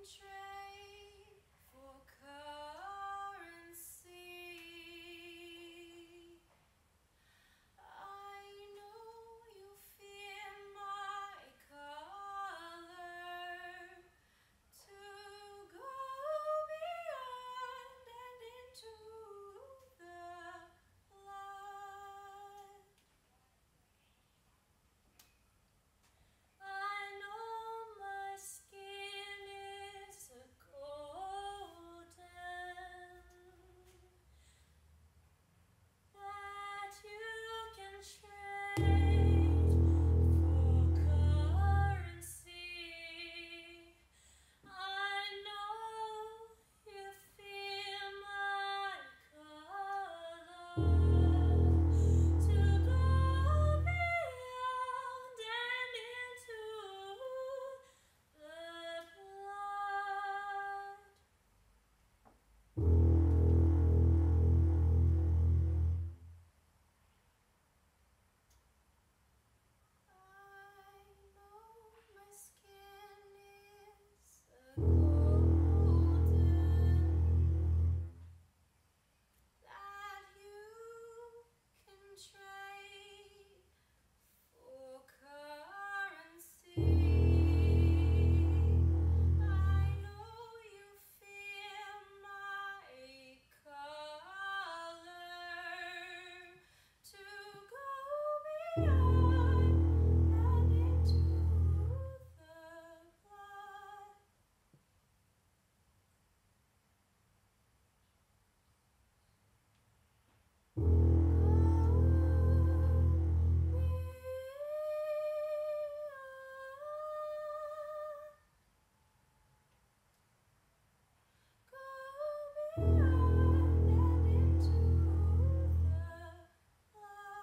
trade for currency. I know you fear my color to go beyond and into the light. I know my skin is a golden, that you can trade for currency. I know you feel my color to go beyond and into the blood. I know my skin is a golden, that you can trade for currency. I know you feel my color to go beyond and into the blood. Go beyond and into the blood.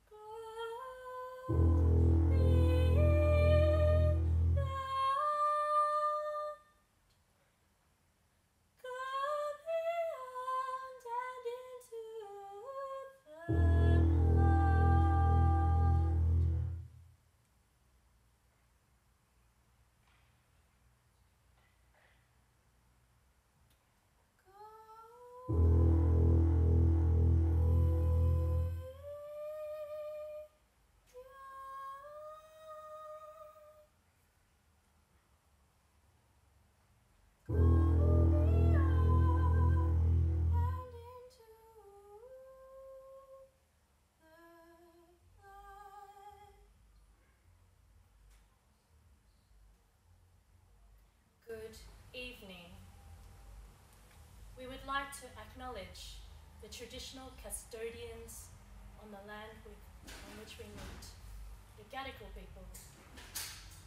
Go beyond. Go beyond and into the blood. Go beyond and into the blood. Good evening. We would like to acknowledge the traditional custodians on the land on which we meet, the Gadigal people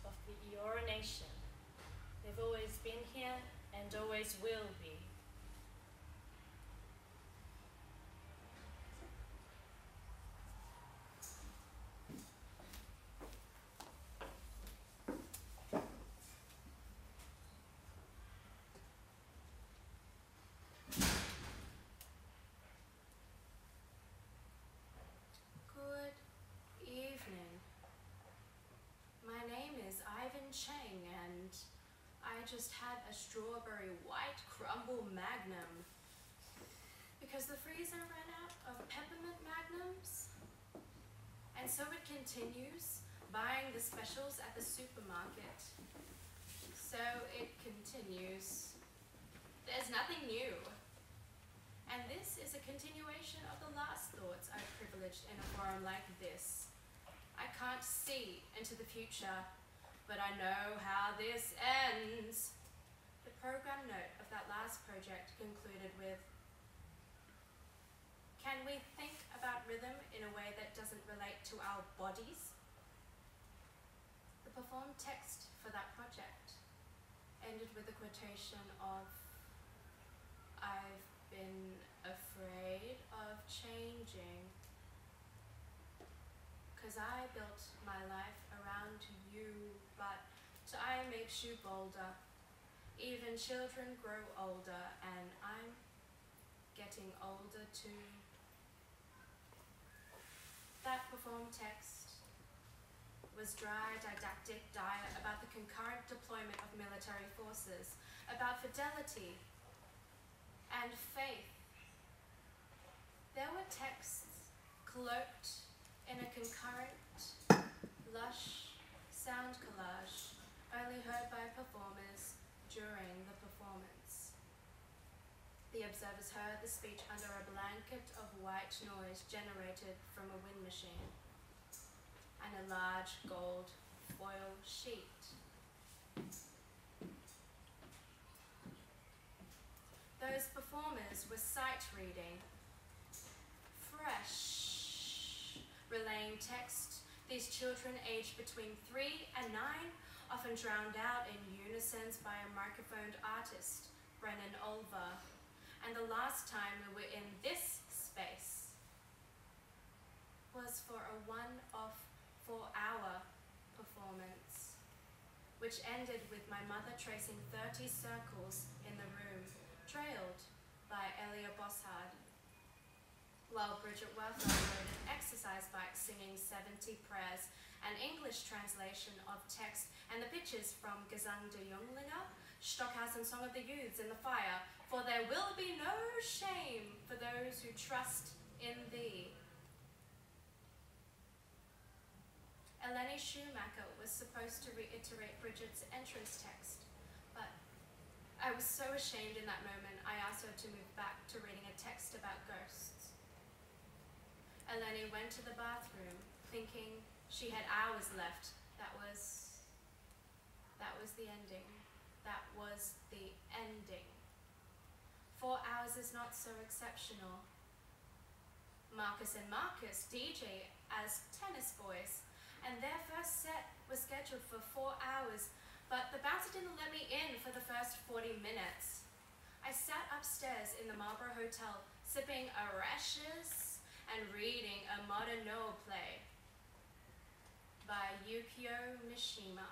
of the Eora Nation. They've always been here and always will be. Good evening. My name is Cheng, and I just had a strawberry white crumble magnum because the freezer ran out of peppermint magnums. And so it continues, buying the specials at the supermarket. So it continues. There's nothing new. And this is a continuation of the last thoughts I privileged in a forum like this. I can't see into the future, but I know how this ends. The program note of that last project concluded with, can we think about rhythm in a way that doesn't relate to our bodies? The performed text for that project ended with a quotation of, I've been afraid of changing, 'cause I built my life around you, but I makes you bolder. Even children grow older, and I'm getting older too. That performed text was dry didactic diet about the concurrent deployment of military forces, about fidelity and faith. There were texts cloaked in a concurrent, lush sound collage, only heard by performers during the performance. The observers heard the speech under a blanket of white noise generated from a wind machine and a large gold foil sheet. Those performers were sight reading, fresh, relaying text. These children aged between 3 and 9, often drowned out in unisons by a microphoned artist, Brennan Olver. And the last time we were in this space was for a one-off 4-hour performance, which ended with my mother tracing 30 circles in the room, trailed by Elia Bossard, while Bridget Werther rode an exercise bike singing 70 prayers, an English translation of text, and the pictures from Gesang der Junglinge, Stockhausen Song of the Youths in the Fire, for there will be no shame for those who trust in thee. Eleni Schumacher was supposed to reiterate Bridget's entrance text, but I was so ashamed in that moment I asked her to move back to reading a text about ghosts. Eleni went to the bathroom, thinking she had hours left. That was the ending. That was the ending. 4 hours is not so exceptional. Marcus and Marcus DJ as tennis boys, and their first set was scheduled for 4 hours, but the bouncer didn't let me in for the first 40 minutes. I sat upstairs in the Marlborough Hotel, sipping a rashes and reading a modern no play by Yukio Mishima.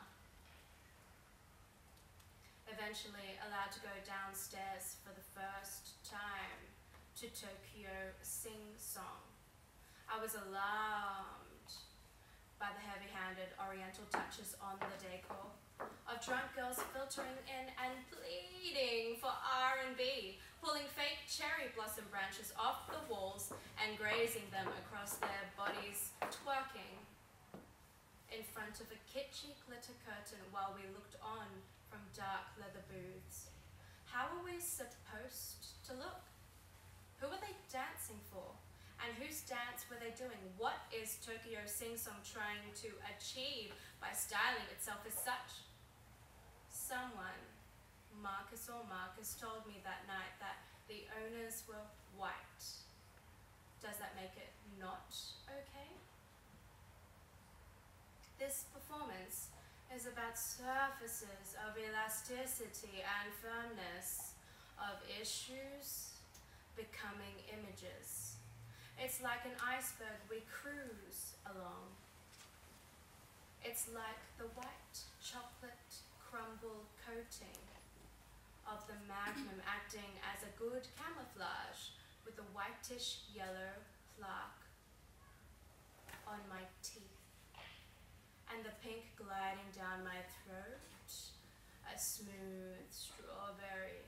Eventually allowed to go downstairs for the first time to Tokyo Sing Song. I was alarmed by the heavy-handed oriental touches on the decor, of drunk girls filtering in and pleading for R&B, pulling fake cherry blossom branches off the walls and grazing them across their bodies, twerking in front of a kitschy glitter curtain while we looked on from dark leather booths. How were we supposed to look? Who were they dancing for? And whose dance were they doing? What is Tokyo Sing Song trying to achieve by styling itself as such? Someone, Marcus or Marcus, told me that night that the owners were white. Does that make it not okay? This performance is about surfaces of elasticity and firmness, of issues becoming images. It's like an iceberg we cruise along. It's like the white chocolate crumble coating of the magnum acting as a good camouflage with a whitish yellow plaque on my teeth, and the pink gliding down my throat, a smooth strawberry,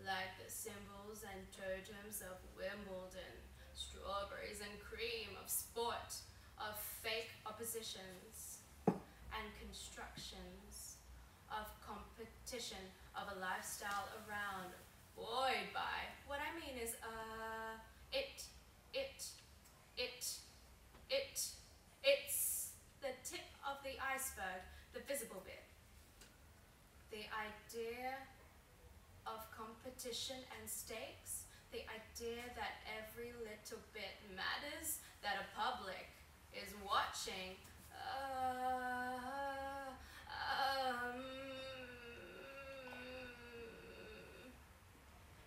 like the symbols and totems of Wimbledon, strawberries and cream, of sport, of fake oppositions and constructions, of competition, of a lifestyle around, buoyed by. What I mean is, it's the tip of the iceberg, the visible bit. The idea of competition and stakes, the idea that every little bit matters, that a public is watching.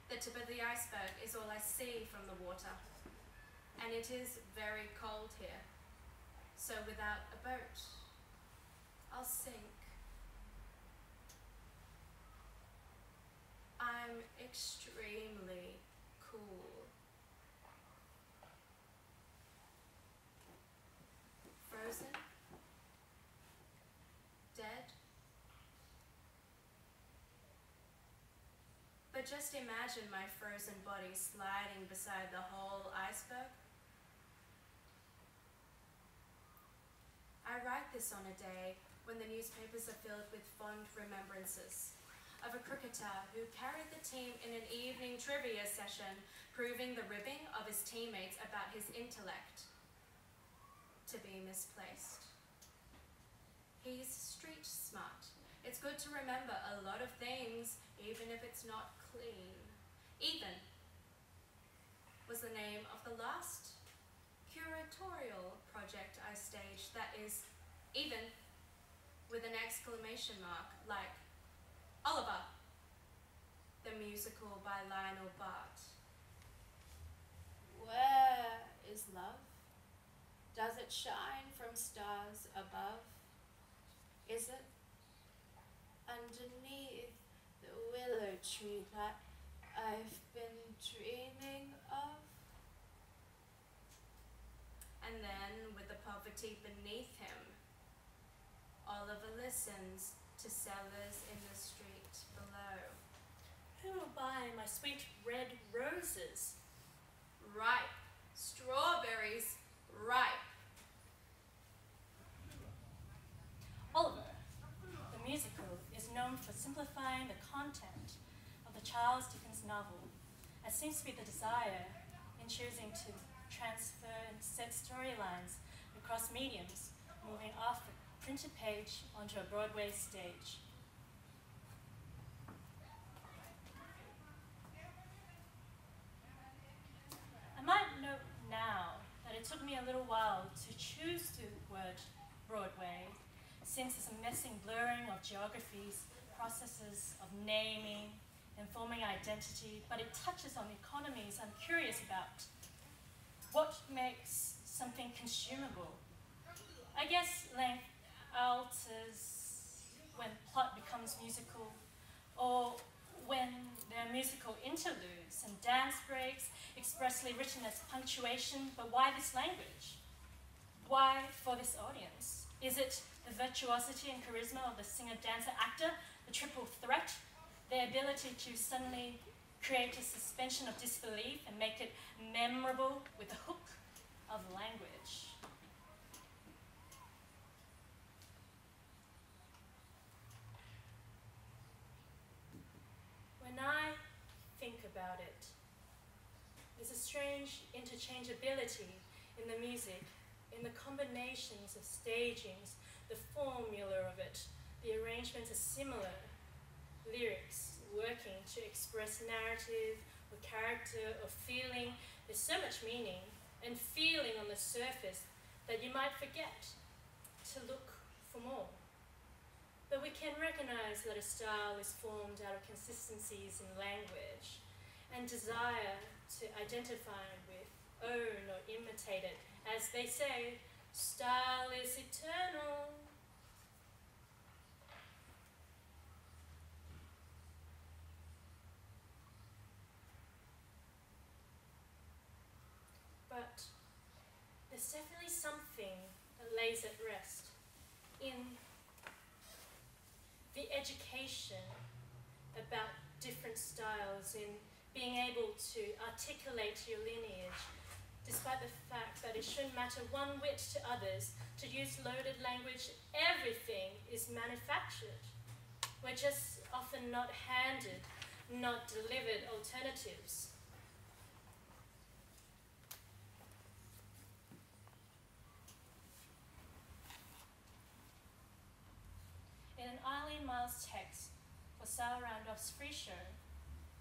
The tip of the iceberg is all I see from the water, and it is very cold here. So without a boat, I'll sink. I'm extremely cool. Frozen But just imagine my frozen body sliding beside the whole iceberg. I write this on a day when the newspapers are filled with fond remembrances of a cricketer who carried the team in an evening trivia session, proving the ribbing of his teammates about his intellect to be misplaced. He's street smart. It's good to remember a lot of things, even if it's not clean. Even was the name of the last curatorial project I staged, that is, even with an exclamation mark, like Oliver, the musical by Lionel Bart. Where is love? Does it shine from stars above? Is it underneath the willow tree that I've been dreaming of? And then, with the poverty beneath him, Oliver listens to sellers in the street below. Who will buy my sweet red roses? Ripe. Strawberries. Ripe. Oliver, the musical, is known for simplifying the content of the Charles Dickens novel, as seems to be the desire in choosing to transfer and set storylines across mediums, moving off the printed page onto a Broadway stage. I might note now that it took me a little while to choose the word Broadway, since it's a messing blurring of geographies, processes of naming, and forming identity, but it touches on economies I'm curious about. What makes something consumable? I guess length alters when plot becomes musical, or when there are musical interludes and dance breaks expressly written as punctuation, but why this language? Why for this audience? Is it the virtuosity and charisma of the singer, dancer, actor, the triple threat, their ability to suddenly create a suspension of disbelief and make it memorable with the hook of language? When I think about it, there's a strange interchangeability in the music, in the combinations of stagings, the formula of it. The arrangements are similar. Lyrics working to express narrative or character or feeling. There's so much meaning and feeling on the surface that you might forget to look for more. But we can recognize that a style is formed out of consistencies in language and desire to identify with, own, or imitate it. As they say, style is eternal. But there's definitely something that lays at rest in the education about different styles, in being able to articulate your lineage, despite the fact that it shouldn't matter one whit to others. To use loaded language, everything is manufactured. We're just often not handed, not delivered alternatives. In an Eileen Miles text for Sarah Randolph's Free Show,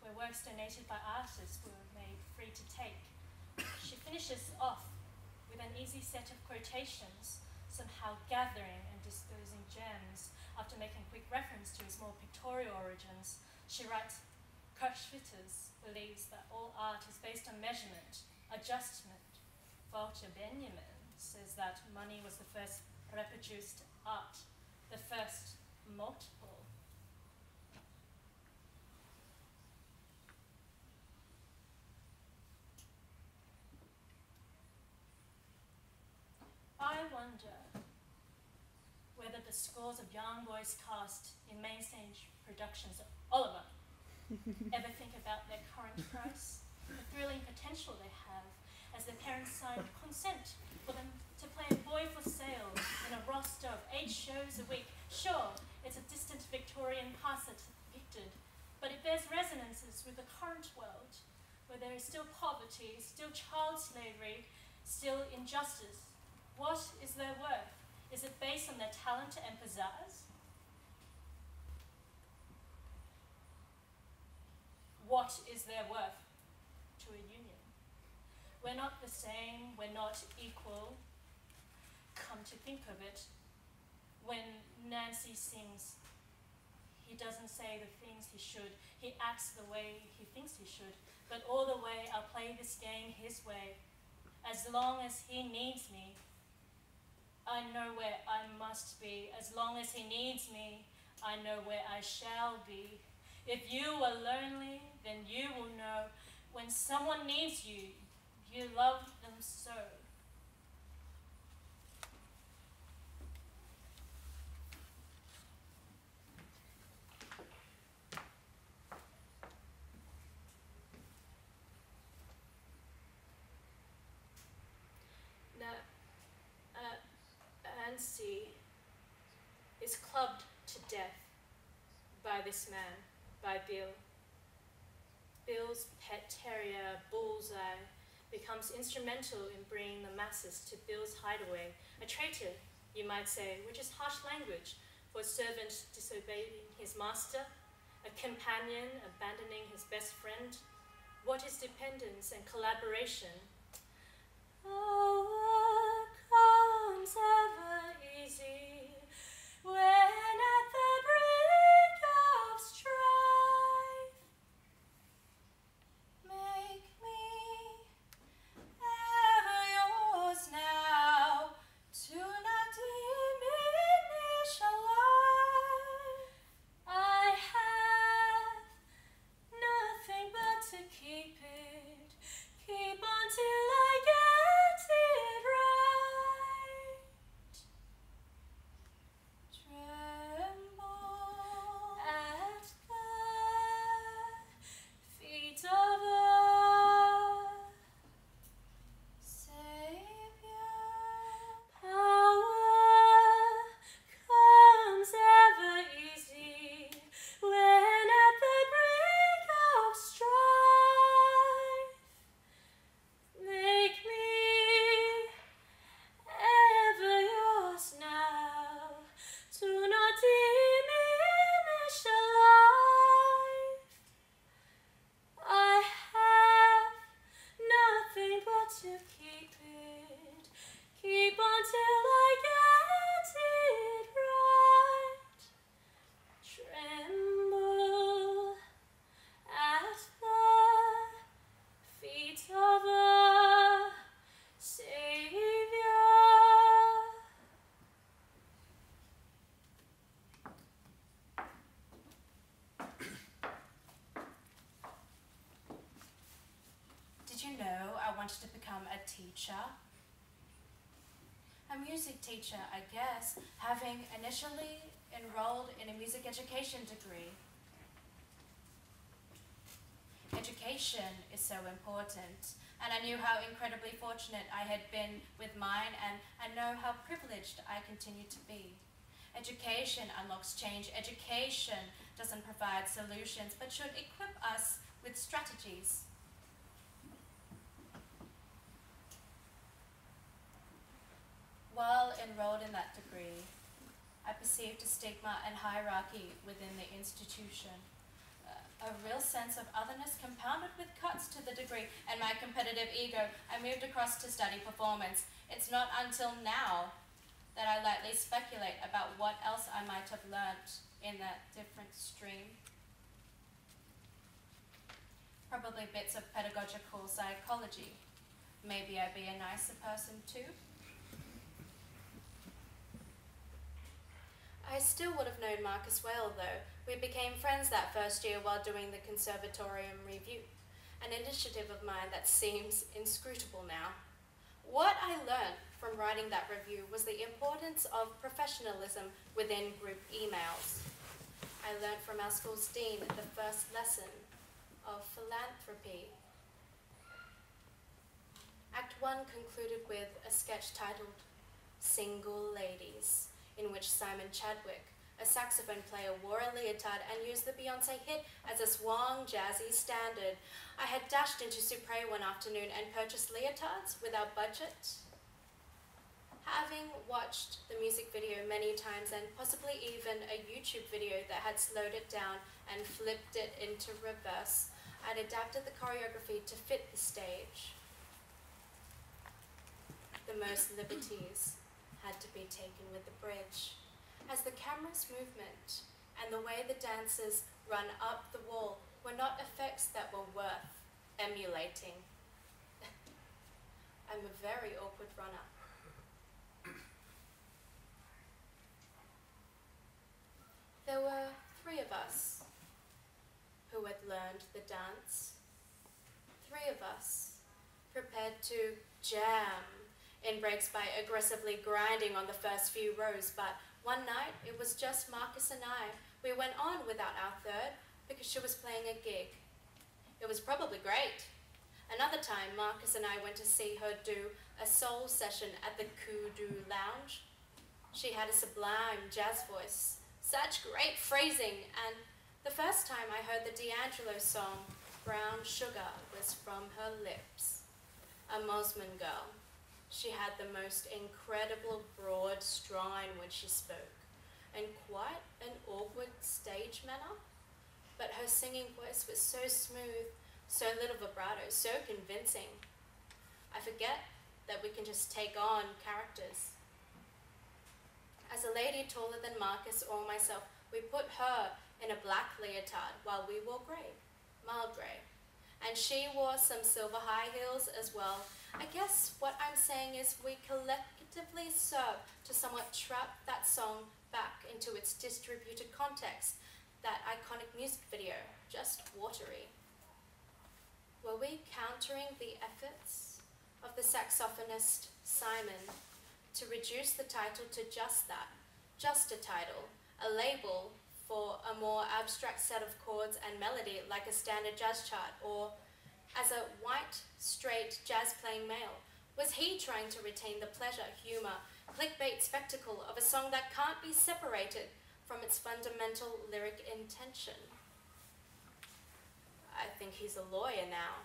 where works donated by artists were made free to take, she finishes off with an easy set of quotations, somehow gathering and disposing gems. After making quick reference to his more pictorial origins, she writes, Kurt Schwitters believes that all art is based on measurement, adjustment. Walter Benjamin says that money was the first reproduced art, the first multiple. I wonder whether the scores of young boys cast in main stage productions of Oliver Ever think about their current price? The thrilling potential they have as their parents signed consent for them to play a boy for sale in a roster of 8 shows a week. Sure, it's a distant Victorian past depicted, but it bears resonances with the current world, where there is still poverty, still child slavery, still injustice. What is their worth? Is it based on their talent and pizzazz? What is their worth to a union? We're not the same, we're not equal. Come to think of it, when Nancy sings, he doesn't say the things he should, he acts the way he thinks he should, but all the way I'll play this game his way, as long as he needs me. I know where I must be. As long as he needs me, I know where I shall be. If you are lonely, then you will know when someone needs you, you love them so. Nancy is clubbed to death by this man, by Bill. Bill's pet terrier, Bullseye, becomes instrumental in bringing the masses to Bill's hideaway. A traitor, you might say, which is harsh language for a servant disobeying his master, a companion abandoning his best friend. What is dependence and collaboration? Oh, what comes ever easy when at the brink of strife? Make me ever yours now, to not diminish a life. I have nothing but to keep it, keep on till I get it right. Tremble at the feet of a Savior. Power comes ever easy when at the brink of strife. Make me ever yours now, to not diminish a life. I have nothing but to keep it, keep on till I get it right. Tremble at the feet of a Savior. Did you know I wanted to become a teacher? A music teacher, I guess, having initially enrolled in a music education degree. Education is so important, and I knew how incredibly fortunate I had been with mine, and I know how privileged I continue to be. Education unlocks change. Education doesn't provide solutions, but should equip us with strategies. While enrolled in that degree, I perceived a stigma and hierarchy within the institution. A real sense of otherness compounded with cuts to the degree and my competitive ego. I moved across to study performance. It's not until now that I lightly speculate about what else I might have learnt in that different stream. Probably bits of pedagogical psychology. Maybe I'd be a nicer person too. I still would have known Marcus well, though. We became friends that first year while doing the Conservatorium review, an initiative of mine that seems inscrutable now. What I learned from writing that review was the importance of professionalism within group emails. I learned from our school's dean the first lesson of philanthropy. Act 1 concluded with a sketch titled Single Ladies, in which Simon Chadwick, a saxophone player, wore a leotard and used the Beyonce hit as a swung jazzy standard. I had dashed into Supre one afternoon and purchased leotards without budget. Having watched the music video many times and possibly even a YouTube video that had slowed it down and flipped it into reverse, I'd adapted the choreography to fit the stage. The most liberties had to be taken with the bridge, as the camera's movement and the way the dancers run up the wall were not effects that were worth emulating. I'm a very awkward runner. There were 3 of us who had learned the dance. 3 of us prepared to jam in breaks by aggressively grinding on the first few rows, but one night it was just Marcus and I. We went on without our third because she was playing a gig. It was probably great. Another time, Marcus and I went to see her do a soul session at the Kudu Lounge. She had a sublime jazz voice, such great phrasing, and the first time I heard the D'Angelo song, Brown Sugar, was from her lips. A Mosman girl. She had the most incredible broad strine when she spoke, and quite an awkward stage manner, but her singing voice was so smooth, so little vibrato, so convincing. I forget that we can just take on characters. As a lady taller than Marcus or myself, we put her in a black leotard while we wore grey, mild grey. And she wore some silver high heels as well. I guess what I'm saying is we collectively served to somewhat trap that song back into its distributed context, that iconic music video, just watery. Were we countering the efforts of the saxophonist Simon to reduce the title to just that, just a title, a label for a more abstract set of chords and melody like a standard jazz chart, or as a white, straight, jazz-playing male? Was he trying to retain the pleasure, humor, clickbait spectacle of a song that can't be separated from its fundamental lyric intention? I think he's a lawyer now.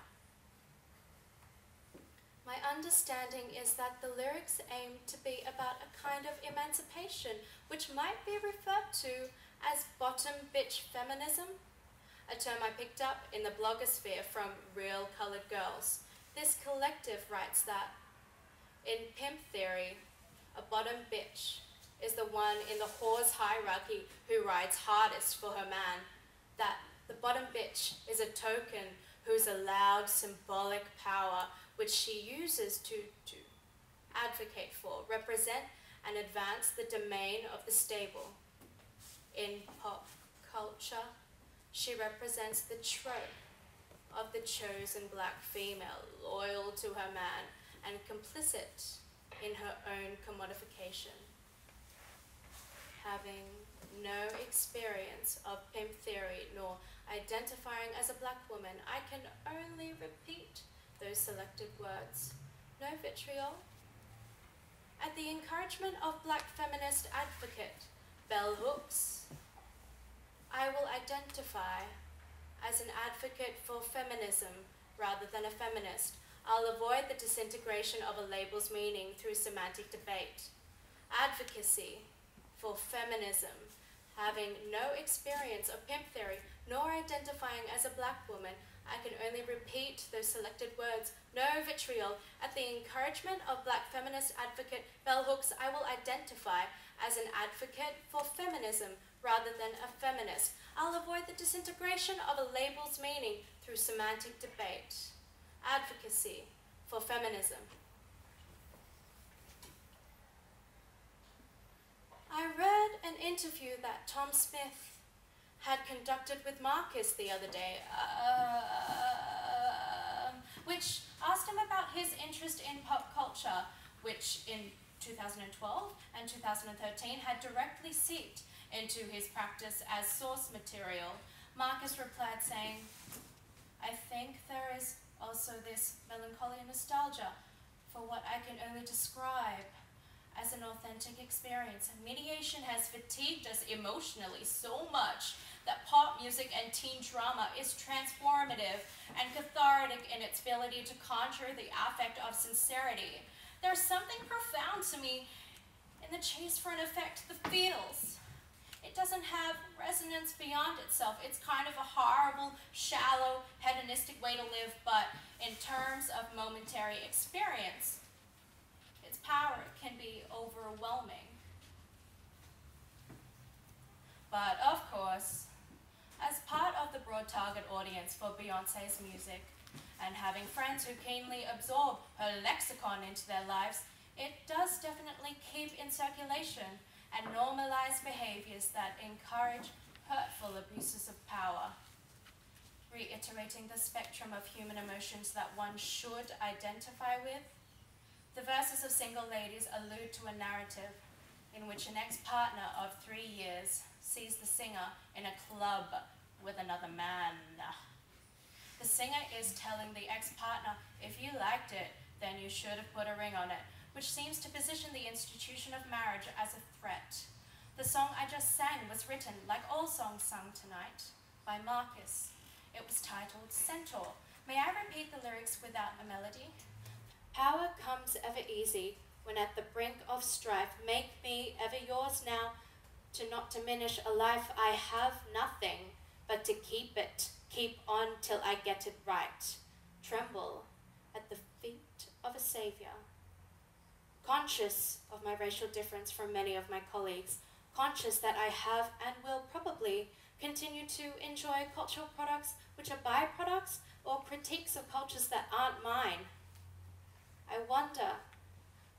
My understanding is that the lyrics aim to be about a kind of emancipation, which might be referred to as bottom bitch feminism, a term I picked up in the blogosphere from Real Colored Girls. This collective writes that, in pimp theory, a bottom bitch is the one in the whore's hierarchy who rides hardest for her man, that the bottom bitch is a token whose allowed symbolic power which she uses to advocate for, represent, and advance the domain of the stable. In pop culture, she represents the trope of the chosen black female, loyal to her man and complicit in her own commodification. Having no experience of pimp theory nor identifying as a black woman, I can only repeat those selected words. No vitriol. At the encouragement of black feminist advocate Bell Hooks, I will identify as an advocate for feminism rather than a feminist. I'll avoid the disintegration of a label's meaning through semantic debate. Advocacy for feminism, having no experience of pimp theory nor identifying as a black woman, I can only repeat those selected words. No vitriol. At the encouragement of black feminist advocate Bell Hooks, I will identify as an advocate for feminism rather than a feminist. I'll avoid the disintegration of a label's meaning through semantic debate. Advocacy for feminism. I read an interview that Tom Smith had conducted with Marcus the other day, which asked him about his interest in pop culture, which in 2012 and 2013 had directly seeped into his practice as source material, Marcus replied saying, "I think there is also this melancholy nostalgia for what I can only describe as an authentic experience. Mediation has fatigued us emotionally so much that pop music and teen drama is transformative and cathartic in its ability to conjure the affect of sincerity. There's something profound to me in the chase for an effect that feels. It doesn't have resonance beyond itself. It's kind of a horrible, shallow, hedonistic way to live, but in terms of momentary experience, its power can be overwhelming." But of course, as part of the broad target audience for Beyoncé's music, and having friends who keenly absorb her lexicon into their lives, it does definitely keep in circulation and normalize behaviors that encourage hurtful abuses of power, reiterating the spectrum of human emotions that one should identify with. The verses of Single Ladies allude to a narrative in which an ex-partner of 3 years sees the singer in a club with another man. The singer is telling the ex-partner, "If you liked it, then you should have put a ring on it," which seems to position the institution of marriage as a threat. The song I just sang was written, like all songs sung tonight, by Marcus. It was titled Centaur. May I repeat the lyrics without a melody? "Power comes ever easy when at the brink of strife. Make me ever yours now, to not diminish a life I have nothing, but to keep it. Keep on till I get it right. Tremble at the feet of a savior." Conscious of my racial difference from many of my colleagues, conscious that I have and will probably continue to enjoy cultural products which are byproducts or critiques of cultures that aren't mine, I wonder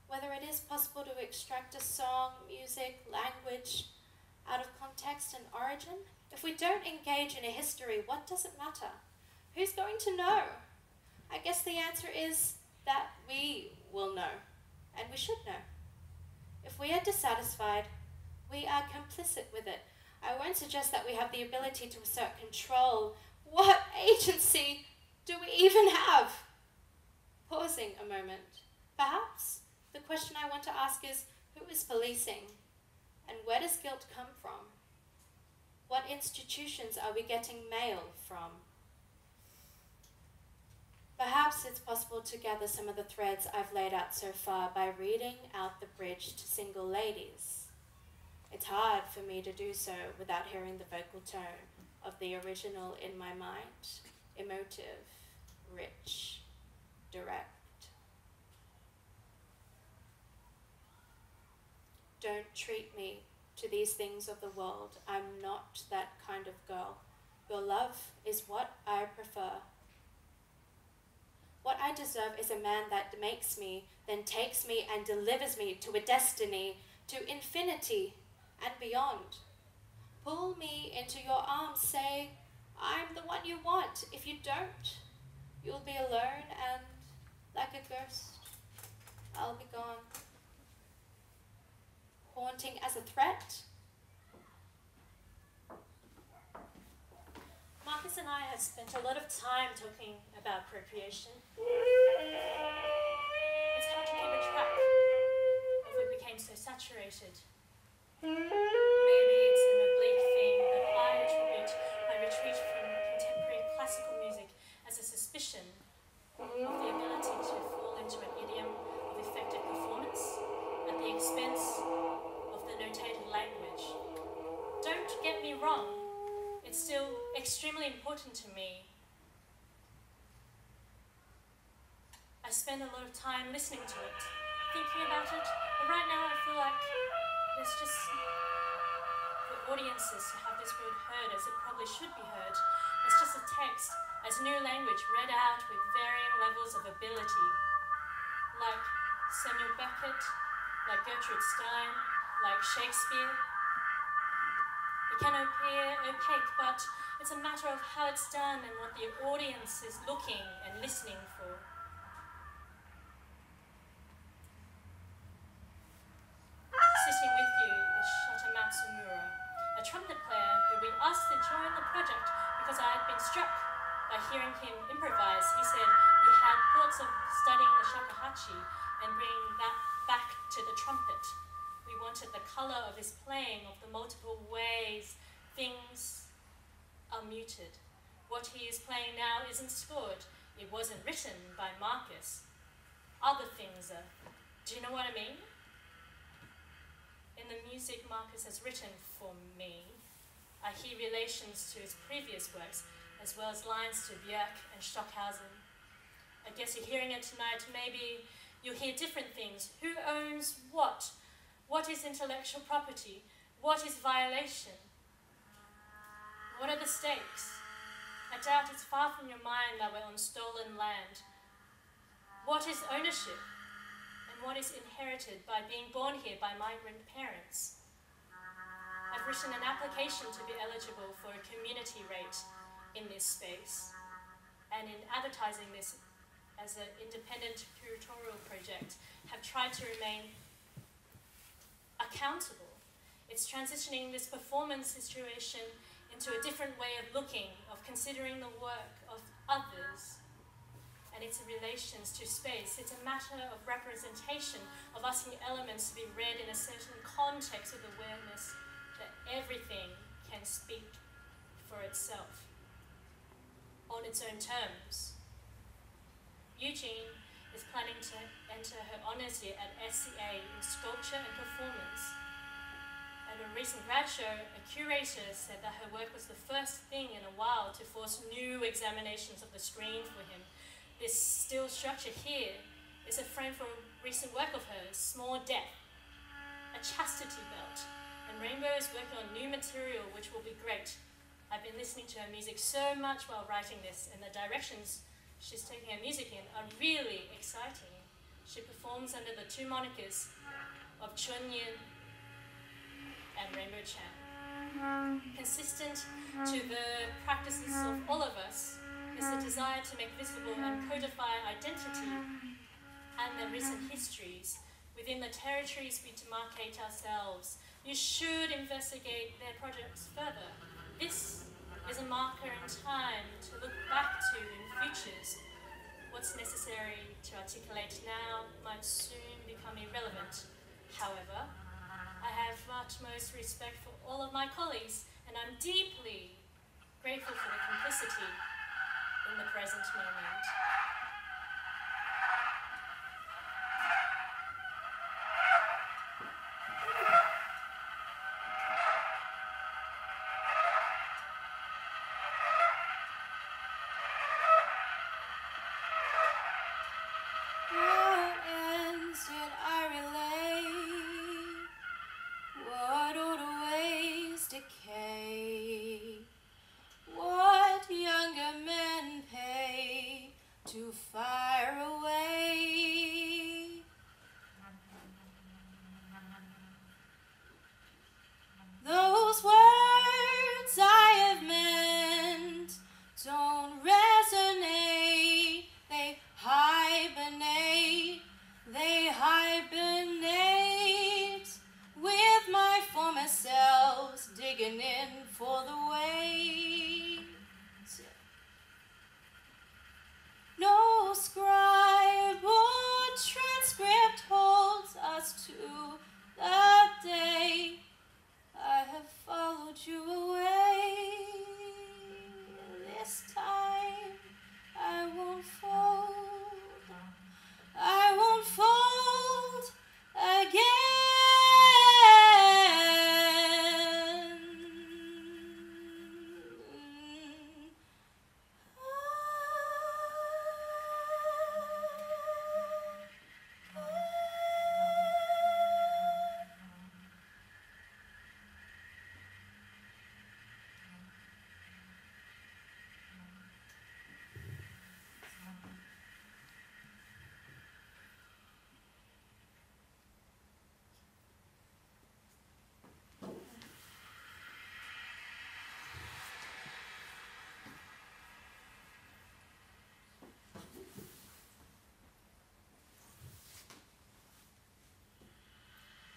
whether it is possible to extract a song, music, language out of context and origin. If we don't engage in a history, what does it matter? Who's going to know? I guess the answer is that we will know, and we should know. If we are dissatisfied, we are complicit with it. I won't suggest that we have the ability to assert control. What agency do we even have? Pausing a moment. Perhaps the question I want to ask is, who is policing? And where does guilt come from? What institutions are we getting mail from? Perhaps it's possible to gather some of the threads I've laid out so far by reading out the bridge to Single Ladies. It's hard for me to do so without hearing the vocal tone of the original in my mind. Emotive, rich, direct. Don't treat me to these things of the world. I'm not that kind of girl. Your love is what I prefer. What I deserve is a man that makes me, then takes me and delivers me to a destiny, to infinity and beyond. Pull me into your arms, say, "I'm the one you want." If you don't, you'll be alone and, like a ghost, I'll be gone. Haunting as a threat? Marcus and I have spent a lot of time talking about appropriation. It's hard to keep a track of we became so saturated. Maybe it's an oblique theme that I attribute my retreat from contemporary classical music as a suspicion of the ability to fall into an idiom of effective performance at the expense of the notated language. Don't get me wrong, it's still extremely important to me. I spend a lot of time listening to it, thinking about it, but right now I feel like there's just the audiences to have this word heard as it probably should be heard. It's just a text as new language read out with varying levels of ability, like Samuel Beckett, like Gertrude Stein, like Shakespeare. It can appear opaque, but it's a matter of how it's done and what the audience is looking and listening for. him improvise, he said he had thoughts of studying the shakuhachi and bringing that back to the trumpet. We wanted the color of his playing, of the multiple ways things are muted. What he is playing now isn't scored. It wasn't written by Marcus. Other things are. Do you know what I mean? In the music Marcus has written for me, I hear relations to his previous works, as well as lines to Björk and Stockhausen. I guess you're hearing it tonight. Maybe you'll hear different things. Who owns what? What is intellectual property? What is violation? What are the stakes? I doubt it's far from your mind that we're on stolen land. What is ownership? And what is inherited by being born here by migrant parents? I've written an application to be eligible for a community rate in this space, and in advertising this as an independent curatorial project, have tried to remain accountable. It's transitioning this performance situation into a different way of looking, of considering the work of others, and its relations to space. It's a matter of representation, of asking elements to be read in a certain context with awareness that everything can speak for itself, on its own terms. Eugene is planning to enter her honours year at SCA in sculpture and performance. At a recent grad show, a curator said that her work was the first thing in a while to force new examinations of the screen for him. This still structure here is a frame for a recent work of hers, Small Death, a chastity belt, and Rainbow is working on new material which will be great. I've been listening to her music so much while writing this, and the directions she's taking her music in are really exciting. She performs under the two monikers of Chun Yin and Rainbow Chan. Consistent to the practices of all of us is the desire to make visible and codify identity and their recent histories within the territories we demarcate ourselves. You should investigate their projects further. This is a marker in time to look back to in futures. What's necessary to articulate now might soon become irrelevant. However, I have utmost respect for all of my colleagues, and I'm deeply grateful for the complicity in the present moment.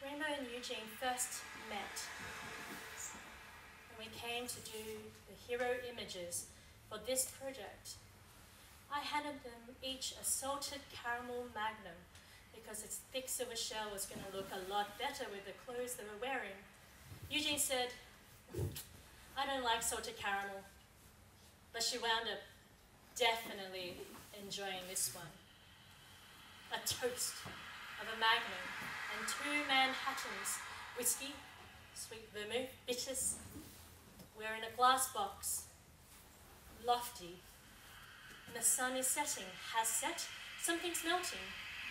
Rainbow and Eugene first met when we came to do the hero images for this project I handed them each a salted caramel magnum because its thick silver shell was going to look a lot better with the clothes they were wearing. Eugene said, I don't like salted caramel, but she wound up definitely enjoying this one. A toast of a magnum and 2 Manhattans, whiskey, sweet vermouth, bitters. We're in a glass box, lofty, and the sun is setting, has set, something's melting.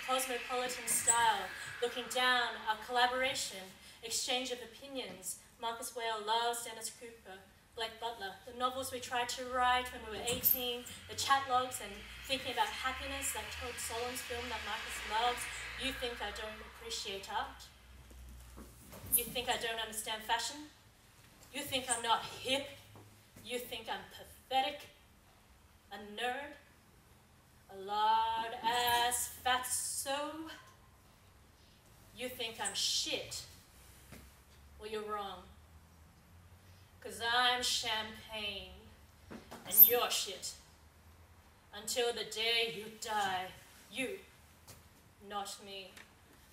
Cosmopolitan style, looking down, our collaboration, exchange of opinions. Marcus Whale loves Dennis Cooper, Blake Butler, the novels we tried to write when we were 18, the chat logs and thinking about happiness, that Todd Solondz film that Marcus loves. You think I don't appreciate art? You think I don't understand fashion? You think I'm not hip? You think I'm pathetic? A nerd? A lard-ass fatso? You think I'm shit? Well, you're wrong. 'Cause I'm champagne, and you're shit. Until the day you die, you, not me,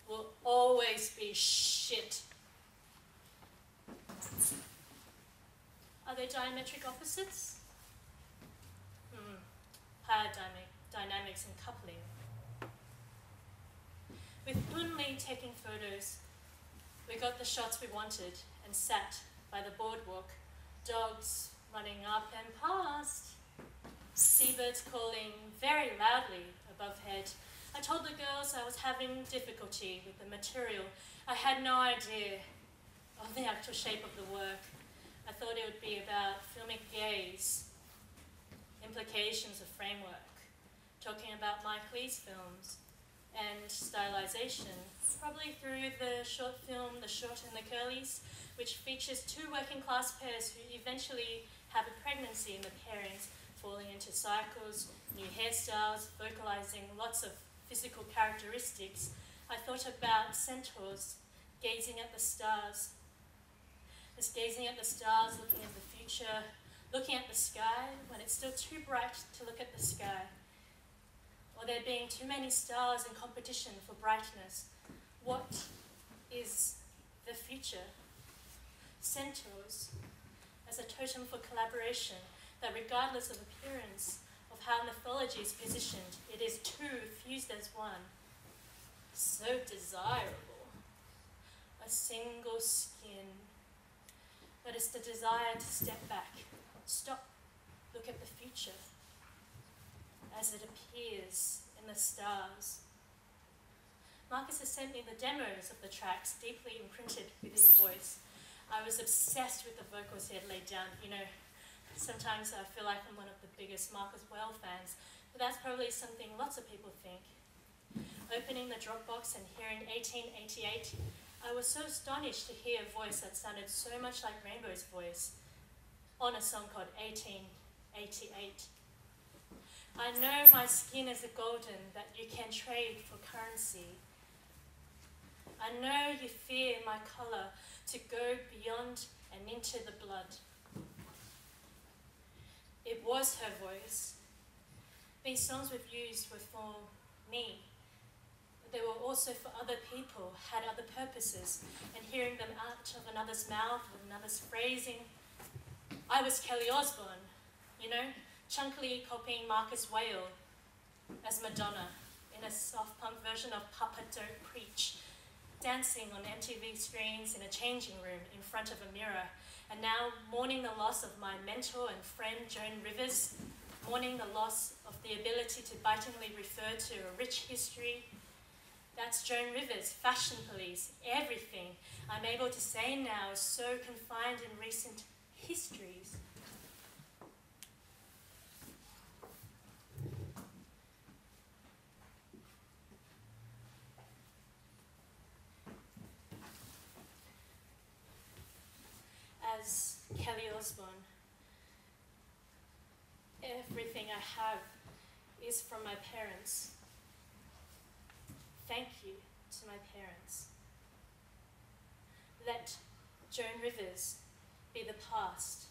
will always be shit. Are they diametric opposites? Higher dynamics and coupling. With Hyun Lee taking photos, we got the shots we wanted and sat by the boardwalk, dogs running up and past, seabirds calling very loudly above head. I told the girls I was having difficulty with the material. I had no idea of the actual shape of the work. I thought it would be about filmic gaze, implications of framework, talking about Mike Lee's films, and stylization, probably through the short film The Short and the Curlies, which features 2 working class pairs who eventually have a pregnancy in the pairings, falling into cycles, new hairstyles, vocalizing lots of physical characteristics. I thought about centaurs gazing at the stars. Just gazing at the stars, looking at the future, looking at the sky when it's still too bright to look at the sky. Or there being too many stars in competition for brightness. What is the future? Centaurs as a totem for collaboration, that regardless of appearance, of how mythology is positioned, it is 2 fused as 1. So desirable. A single skin. But it's the desire to step back, stop, look at the future as it appears in the stars. Marcus has sent me the demos of the tracks, deeply imprinted with his voice. I was obsessed with the vocals he had laid down. You know, sometimes I feel like I'm one of the biggest Marcus Whale fans, but that's probably something lots of people think. Opening the Dropbox and hearing 1888, I was so astonished to hear a voice that sounded so much like Rainbow's voice on a song called 1888. I know my skin is a golden that you can trade for currency. I know you fear my colour to go beyond and into the blood. It was her voice. These songs we've used were for me. They were also for other people, had other purposes, and hearing them out of another's mouth, of another's phrasing. I was Kelly Osbourne, you know, chunkily copying Marcus Whale as Madonna in a soft punk version of Papa Don't Preach, dancing on MTV screens in a changing room in front of a mirror, and now mourning the loss of my mentor and friend Joan Rivers, mourning the loss of the ability to bitingly refer to a rich history. That's Joan Rivers, Fashion Police, everything I'm able to say now is so confined in recent histories. As Kelly Osbourne, everything I have is from my parents. Thank you to my parents. Let Joan Rivers be the past.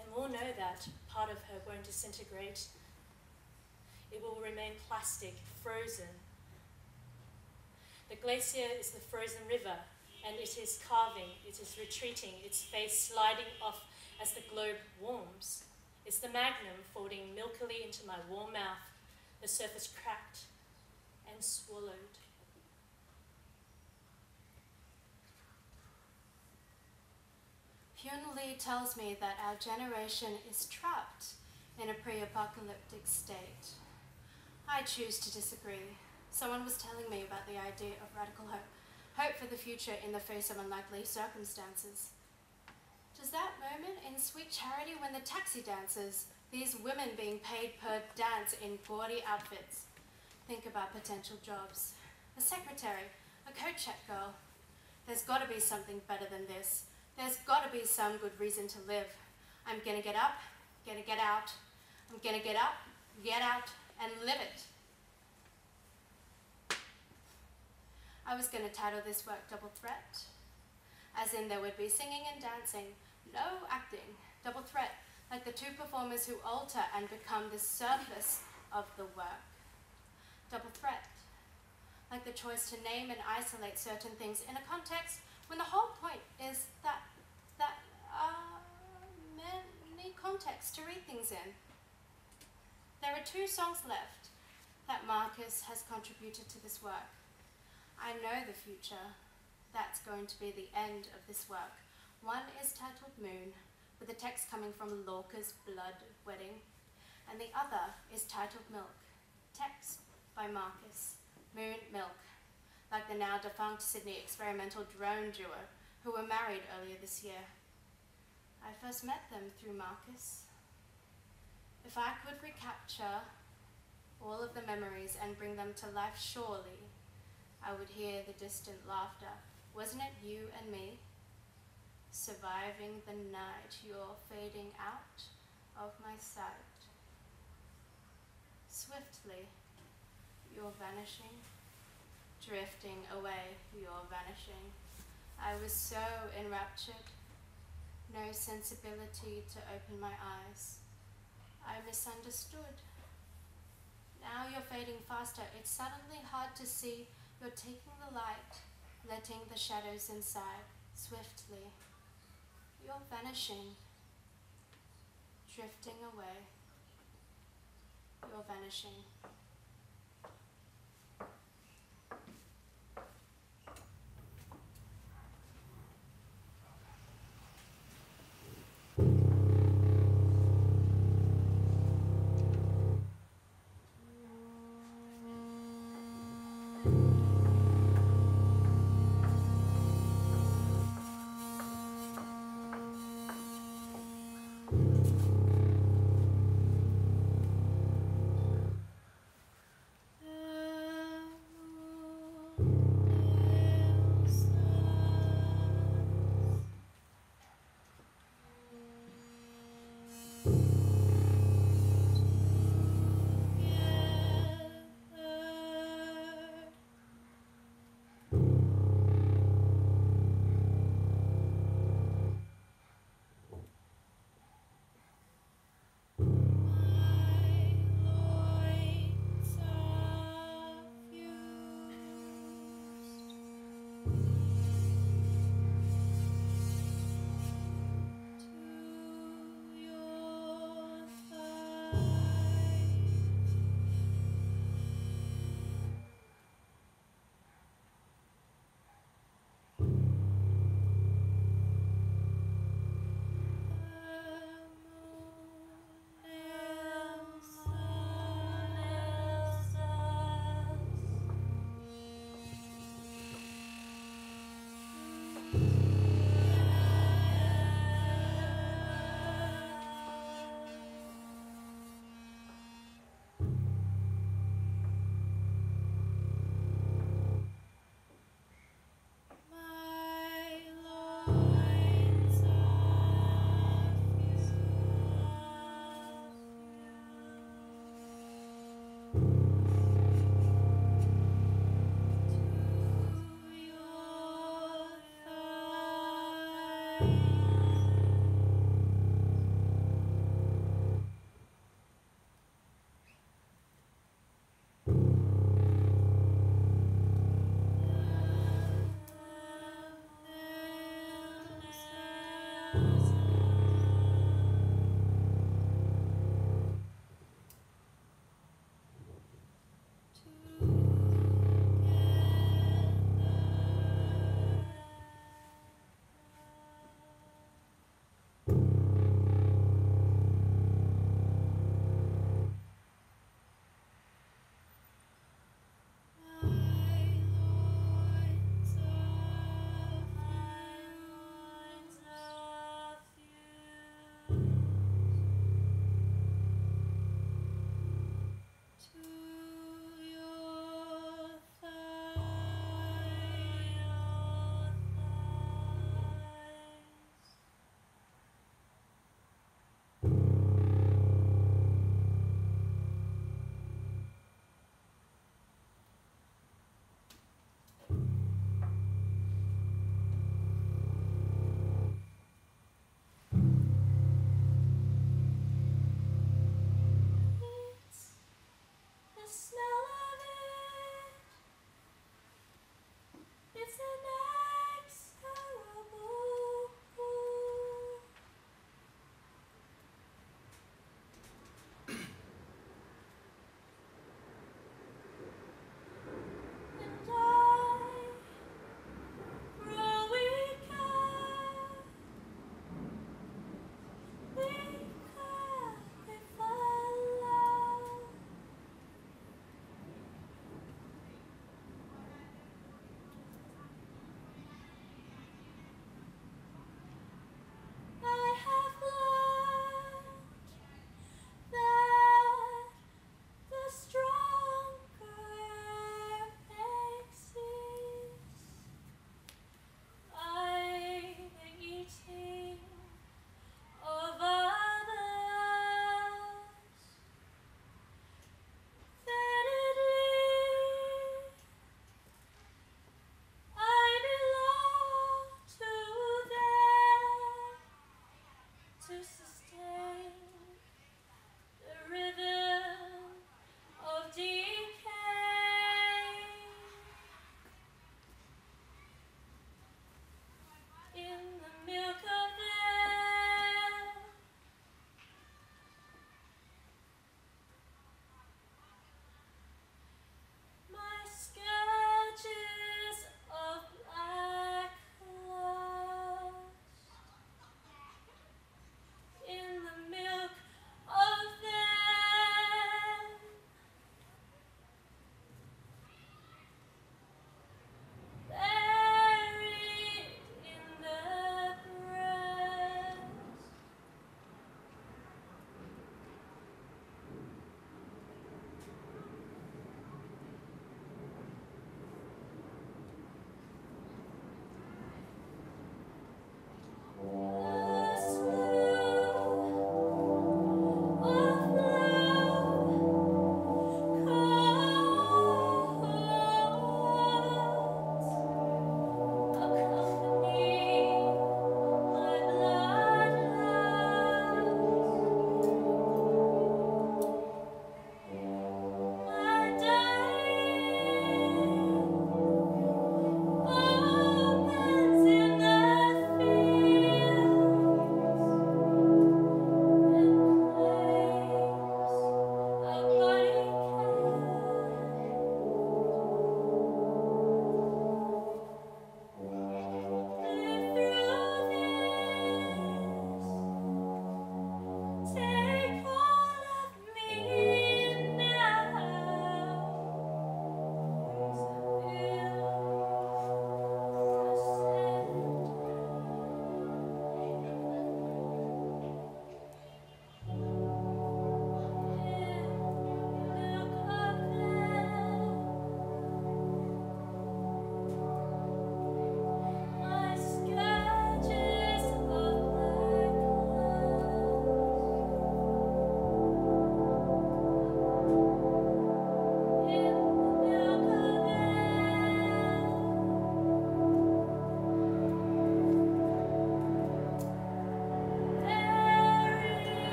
And we'll know that part of her won't disintegrate. It will remain plastic, frozen. The glacier is the frozen river, and it is carving, it is retreating, its face sliding off as the globe warms. It's the magnum folding milkily into my warm mouth, the surface cracked and swallowed. Hyun Lee tells me that our generation is trapped in a pre-apocalyptic state. I choose to disagree. Someone was telling me about the idea of radical hope, hope for the future in the face of unlikely circumstances. Does that moment in Sweet Charity when the taxi dancers, these women being paid per dance in gaudy outfits, think about potential jobs? A secretary, a coat check girl. There's got to be something better than this. There's got to be some good reason to live. I'm gonna get up, gonna get out. I'm gonna get up, get out, and live it. I was gonna title this work Double Threat, as in there would be singing and dancing, no acting, double threat, like the two performers who alter and become the surface of the work. Double threat, like the choice to name and isolate certain things in a context when the whole point is that many contexts to read things in. There are 2 songs left that Marcus has contributed to this work. I know the future. That's going to be the end of this work. One is titled Moon, with the text coming from Lorca's Blood Wedding, and the other is titled Milk, text by Marcus, Moon, Milk, like the now defunct Sydney experimental drone duo who were married earlier this year. I first met them through Marcus. If I could recapture all of the memories and bring them to life, surely I would hear the distant laughter. Wasn't it you and me? Surviving the night, you're fading out of my sight. Swiftly, you're vanishing. Drifting away, you're vanishing. I was so enraptured, no sensibility to open my eyes. I misunderstood. Now you're fading faster. It's suddenly hard to see. You're taking the light, letting the shadows inside, swiftly. You're vanishing, drifting away. You're vanishing.